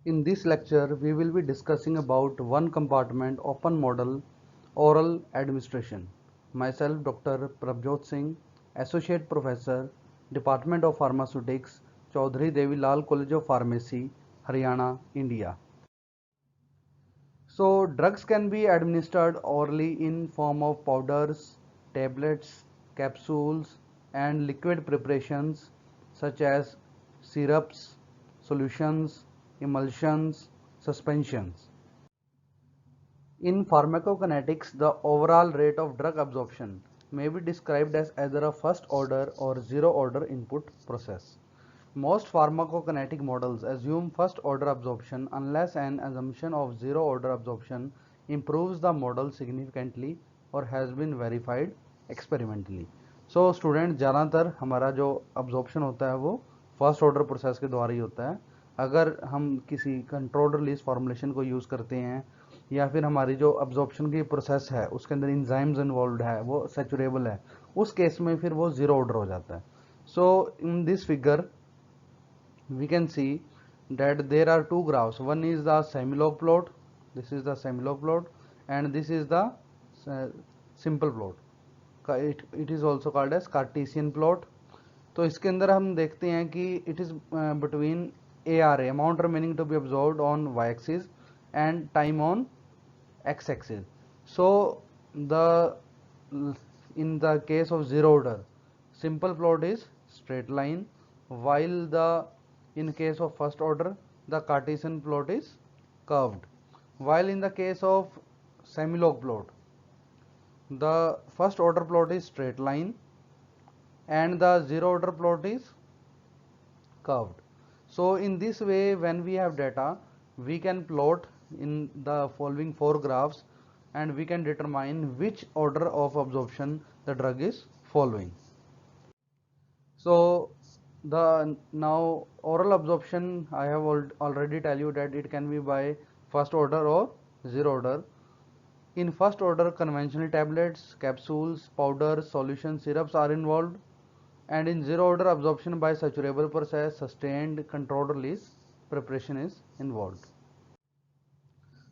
In this lecture, we will be discussing about one compartment open model oral administration. Myself, Dr. Prabjot Singh, Associate Professor, Department of Pharmaceutics, Chaudhary Devi Lal College of Pharmacy, Haryana, India. So, drugs can be administered orally in form of powders, tablets, capsules, and liquid preparations such as syrups, solutions, emulsions, suspensions. In pharmacokinetics, the overall rate of drug absorption may be described as either a first order or zero order input process. Most pharmacokinetic models assume first order absorption unless an assumption of zero order absorption improves the model significantly or has been verified experimentally. So student ज़्यादातर हमारा जो absorption होता है वो first order process के द्वारा ही होता है. अगर हम किसी कंट्रोल्ड रिलीज फॉर्मुलेशन को यूज़ करते हैं या फिर हमारी जो अब्जॉर्प्शन की प्रोसेस है उसके अंदर इंजाइम्स इन्वॉल्व है, वो सेचुरेबल है, उस केस में फिर वो जीरो ऑर्डर हो जाता है. So in this figure we can see that there are two graphs. One is the semilog plot, this is the semilog plot, and this is the simple plot. It is also called as Cartesian plot. तो इसके अंदर हम देखते हैं कि it is between ARA, amount remaining to be absorbed on y-axis, and time on x-axis. So the in the case of zero order, simple plot is straight line, while the in case of first order the Cartesian plot is curved. While in the case of semilog plot, the first order plot is straight line and the zero order plot is curved. So in this way, when we have data, we can plot in the following four graphs and we can determine which order of absorption the drug is following. So the now oral absorption, I have already tell you that it can be by first order or zero order. In first order, conventional tablets, capsules, powders, solutions, syrups are involved, and in zero order absorption by saturable process, sustained controlled release preparation is involved.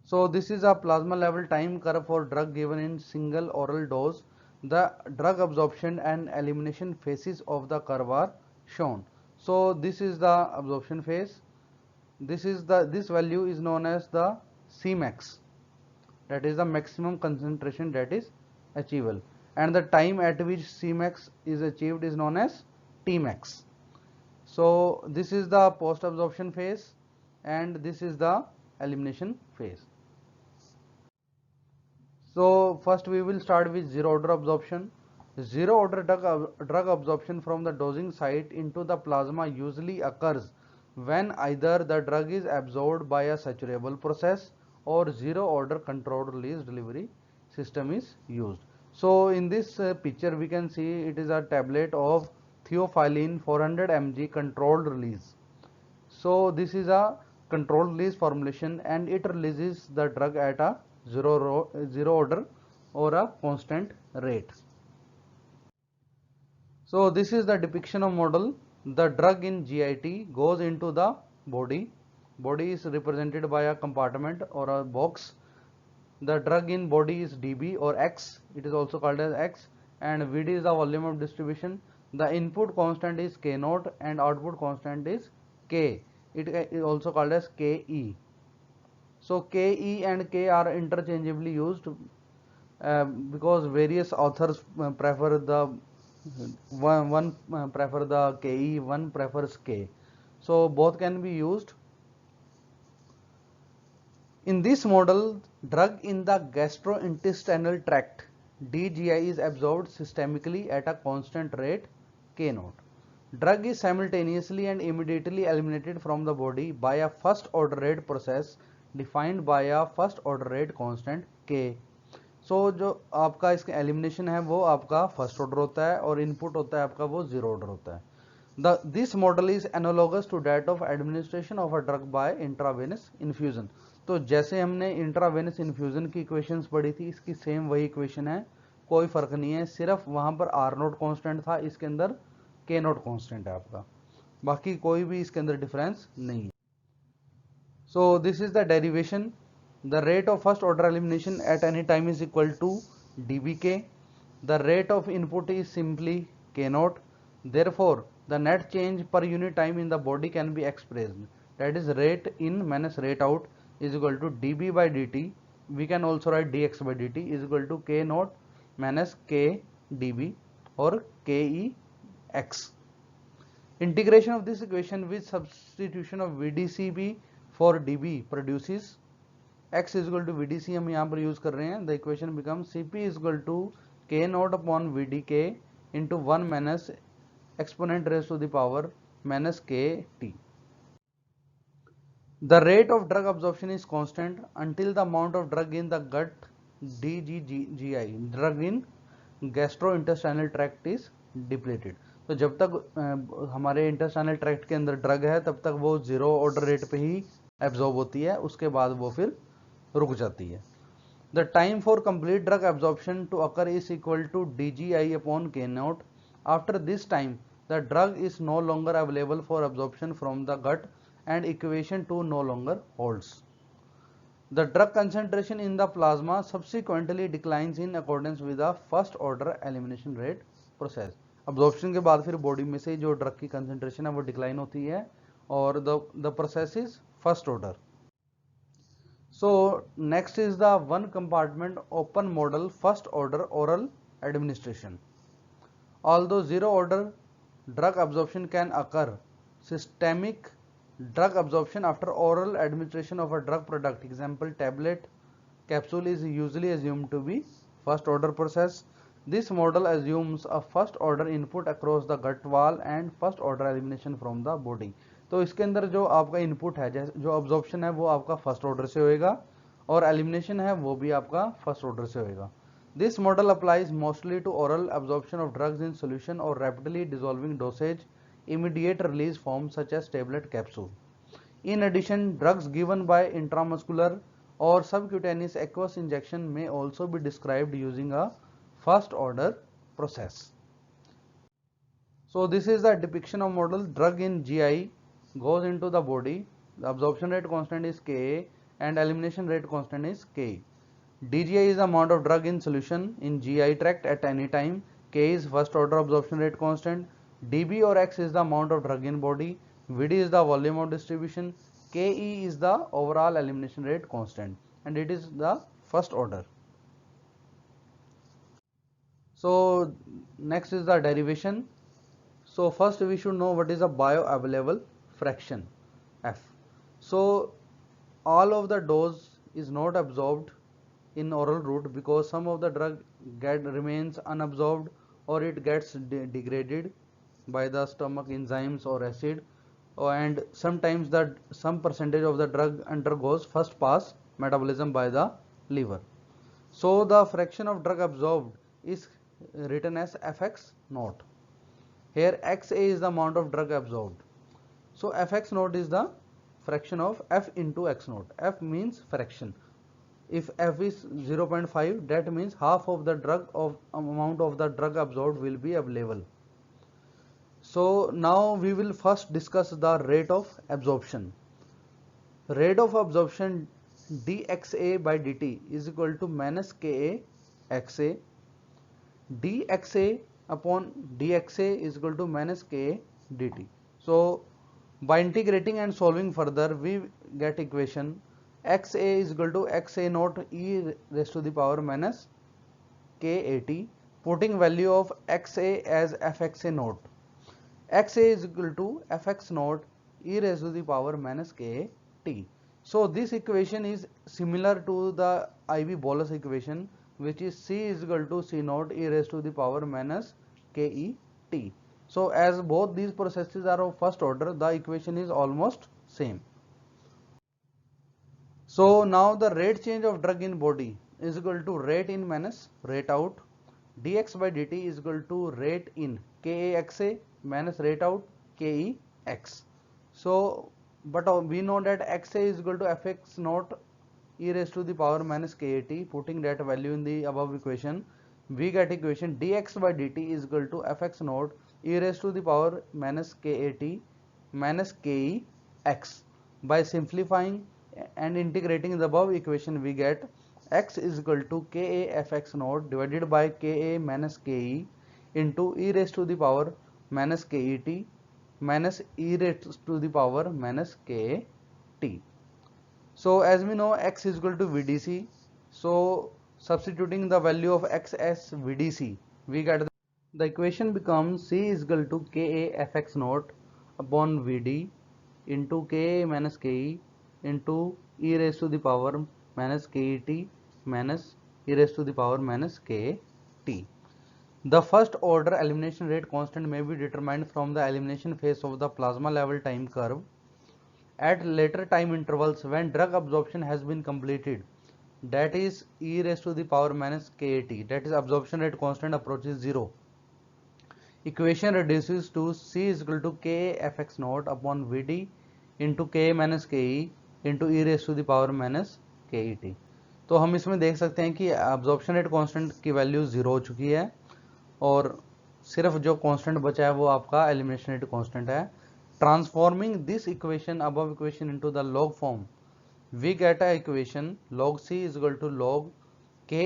So this is a plasma level time curve for drug given in single oral dose. The drug absorption and elimination phases of the curve are shown. So this is the absorption phase. This value is known as the Cmax, that is the maximum concentration that is achievable, and the time at which Cmax is achieved is known as Tmax. So this is the post absorption phase and this is the elimination phase. So first we will start with zero order absorption. Zero order drug absorption from the dosing site into the plasma usually occurs when either the drug is absorbed by a saturable process or zero order controlled release delivery system is used. So in this picture we can see it is a tablet of theophylline 400 mg controlled release. So this is a controlled release formulation and it releases the drug at a zero order or a constant rate. So this is the depiction of model. The drug in GIT goes into the body. Body is represented by a compartment or a box. The drug in body is dB or X. It is also called as X, and Vd is the volume of distribution. The input constant is K naught and output constant is K. It is also called as Ke. So Ke and K are interchangeably used because various authors prefer the one prefer the Ke, one prefers K. So both can be used. In this model, drug in the gastrointestinal tract DGI is absorbed systemically at a constant rate K naught. Drug is simultaneously and immediately eliminated from the body by a first order rate process defined by a first order rate constant K. So जो आपका इसका elimination है वो आपका first order होता है और input होता है आपका वो जीरो ऑर्डर होता है. This model is analogous to that of administration of a drug by intravenous infusion. तो जैसे हमने इंट्रावेनस इन्फ्यूजन की इक्वेशंस पढ़ी थी, इसकी सेम वही इक्वेशन है, कोई फर्क नहीं है, सिर्फ वहां पर आर नोट कॉन्स्टेंट था, इसके अंदर के नोट कॉन्स्टेंट है आपका, बाकी कोई भी इसके अंदर डिफरेंस नहीं है. So this is the derivation. The rate of first order elimination at any time is equal to dBk. The rate of input is simply k naught. Therefore the net change per unit time in the body can be expressed, that is rate in minus rate out is equal to dB by dt. We can also write dx by dt is equal to k naught minus k dB or ke x. Integration of this equation with substitution of VDCB for dB produces x is equal to VDC हम यहाँ पर use कर रहे हैं. The equation becomes Cp is equal to k naught upon VDK into 1 minus exponent raised to the power minus kt. The rate of drug absorption is constant until the amount of drug in the gut DGGI, drug in gastrointestinal tract is depleted. तो जब तक हमारे intestinal tract के अंदर drug है तब तक वो जीरो ऑर्डर रेट पे ही एब्जॉर्ब होती है, उसके बाद वो फिर रुक जाती है. The time for complete drug absorption to occur is equal to DGI upon k nought. After this time the drug is no longer available for absorption from the gut and equation 2 no longer holds. The drug concentration in the plasma subsequently declines in accordance with the first order elimination rate process. Absorption के बाद फिर body में से जो drug की concentration है वो decline होती है और the process is first order. So next is the one compartment open model first order oral administration. Although zero order drug absorption can occur, systemic drug absorption after oral administration of a drug product, example tablet, capsule, is usually assumed to be first order process. This model assumes a first order input across the gut wall and first order elimination from the body. तो इसके अंदर जो आपका input है, जो absorption है वो आपका फर्स्ट ऑर्डर से होएगा और एलिमिनेशन है वो भी आपका फर्स्ट ऑर्डर से होएगा. This model applies mostly to oral absorption of drugs in solution or rapidly dissolving dosage immediate release forms such as tablet, capsule. In addition, drugs given by intramuscular or subcutaneous aqueous injection may also be described using a first order process. So this is the depiction of model. Drug in GI goes into the body, the absorption rate constant is Ka and elimination rate constant is K. DGI is the amount of drug in solution in GI tract at any time. K is first order absorption rate constant. dB or x is the amount of drug in body. Vd is the volume of distribution. Ke is the overall elimination rate constant and it is the first order. So next is the derivation. So first we should know what is the bioavailable fraction F. So all of the dose is not absorbed in oral route because some of the drug remains unabsorbed or it gets degraded by the stomach enzymes or acid, and sometimes that some percentage of the drug undergoes first pass metabolism by the liver. So the fraction of drug absorbed is written as Fx naught. Here Xa is the amount of drug absorbed. So Fx naught is the fraction of F into x naught. F means fraction. If F is 0.5, that means half of the drug of amount of the drug absorbed will be available. So now we will first discuss the rate of absorption. Rate of absorption dxa by dt is equal to minus Ka xa. dxa upon dxa is equal to minus Ka dt. So by integrating and solving further we get equation xa is equal to xa naught e raised to the power minus kat, putting value of xa as fxa naught. Xa is equal to fx naught e raised to the power minus kt. So this equation is similar to the IV bolus equation, which is C is equal to C naught e raised to the power minus ket. So as both these processes are of first order, the equation is almost same. So now the rate change of drug in body is equal to rate in minus rate out. Dx by dt is equal to rate in Kaxa minus rate out Kex. So but we know that Xa is equal to fx naught e raised to the power minus kat. Putting that value in the above equation, we get equation dx by dt is equal to fx naught e raised to the power minus kat minus kex. By simplifying, and integrating the above equation we get x is equal to ka fx naught divided by ka minus ke into e raised to the power minus ket minus e raised to the power minus kt. So as we know x is equal to vdc, so substituting the value of x as vdc we get the equation becomes c is equal to ka fx naught upon vd into ka minus ke into e raised to the power minus ket minus e raised to the power minus kt. The first order elimination rate constant may be determined from the elimination phase of the plasma level time curve at later time intervals when drug absorption has been completed, that is e raised to the power minus kt, that is absorption rate constant approaches 0. Equation reduces to c is equal to k fx naught upon vd into k minus ke into e raised to the power minus ket. तो हम इसमें देख सकते हैं कि absorption rate constant की value 0 हो चुकी है और सिर्फ जो कांस्टेंट बचा है वो आपका एलिमिनेशन रेट कांस्टेंट है. Transforming this equation above equation into the log form we get a equation log c is equal to log ka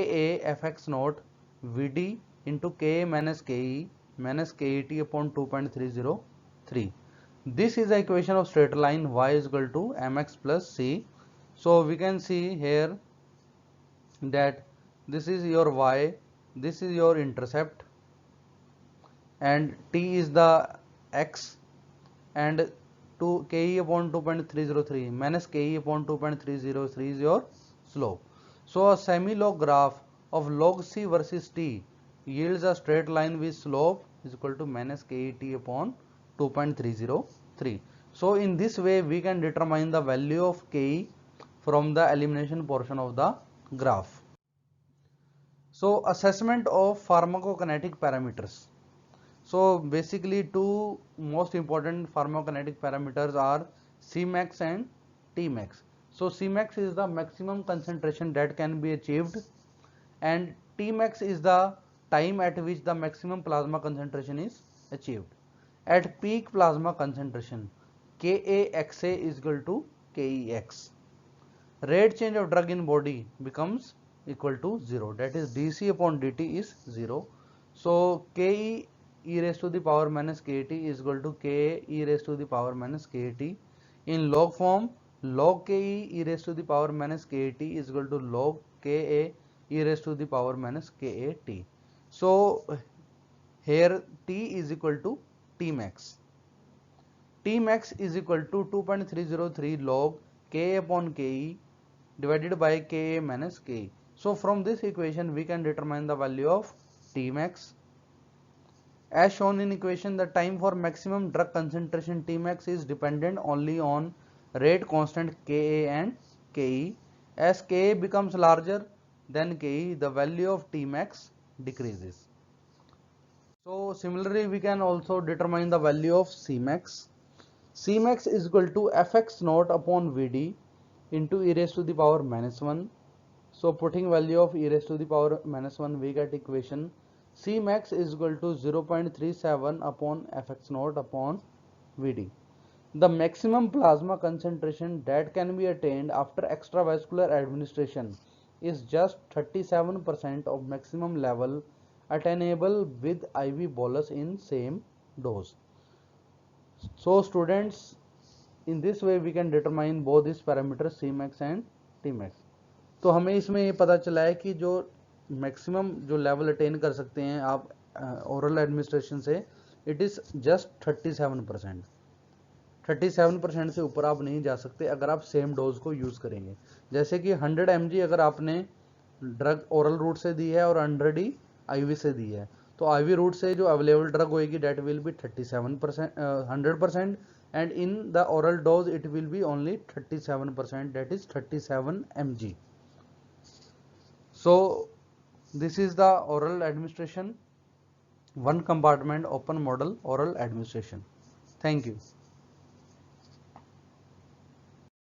fx naught vd into k minus ke minus ket upon 2.303. This is the equation of straight line y is equal to mx plus c. So we can see here that this is your y, this is your intercept, and t is the x, and 2 ke upon 2.303 minus ke upon 2.303 is your slope. So a semi-log graph of log c versus t yields a straight line with slope is equal to minus ket upon 2.303. So in this way we can determine the value of ke from the elimination portion of the graph. So assessment of pharmacokinetic parameters. So basically two most important pharmacokinetic parameters are Cmax and Tmax. So Cmax is the maximum concentration that can be achieved and Tmax is the time at which the maximum plasma concentration is achieved. At peak plasma concentration, Kaxa is equal to Kex. Rate change of drug in body becomes equal to 0, that is dC upon dt is 0. So Ke e raised to the power minus kt is equal to Ka e raised to the power minus kt. In log form, log Ke e raised to the power minus kt is equal to log Ka e raised to the power minus kat. So here T is equal to Tmax. Tmax is equal to 2.303 log Ka upon Ke divided by Ka minus Ke. So from this equation we can determine the value of Tmax. As shown in equation, the time for maximum drug concentration Tmax is dependent only on rate constant Ka and Ke. As Ka becomes larger than Ke, the value of Tmax decreases. So similarly we can also determine the value of Cmax. Cmax is equal to fx naught upon Vd into e raised to the power minus 1. So putting value of e raised to the power minus 1 we get equation Cmax is equal to 0.37 upon fx naught upon Vd. The maximum plasma concentration that can be attained after extravascular administration is just 37% of maximum level attainable with IV bolus in same dose. So students, in this way we can determine both these parameters Cmax and Tmax. तो हमें इसमें ये पता चला है कि जो maximum जो लेवल अटेन कर सकते हैं आप ओरल एडमिनिस्ट्रेशन से इट इज़ जस्ट 37%. 37% से ऊपर आप नहीं जा सकते अगर आप सेम डोज को यूज़ करेंगे. जैसे कि 100 mg अगर आपने ड्रग ओरल रूट से दी है और 100 ही IV से दी है तो IV रूट से जो अवेलेबल ड्रग होएगी date will be 37% 100% and in the oral dose it will be only 37%, that is 37 mg. So this is the oral administration, one compartment open model oral administration. Thank you.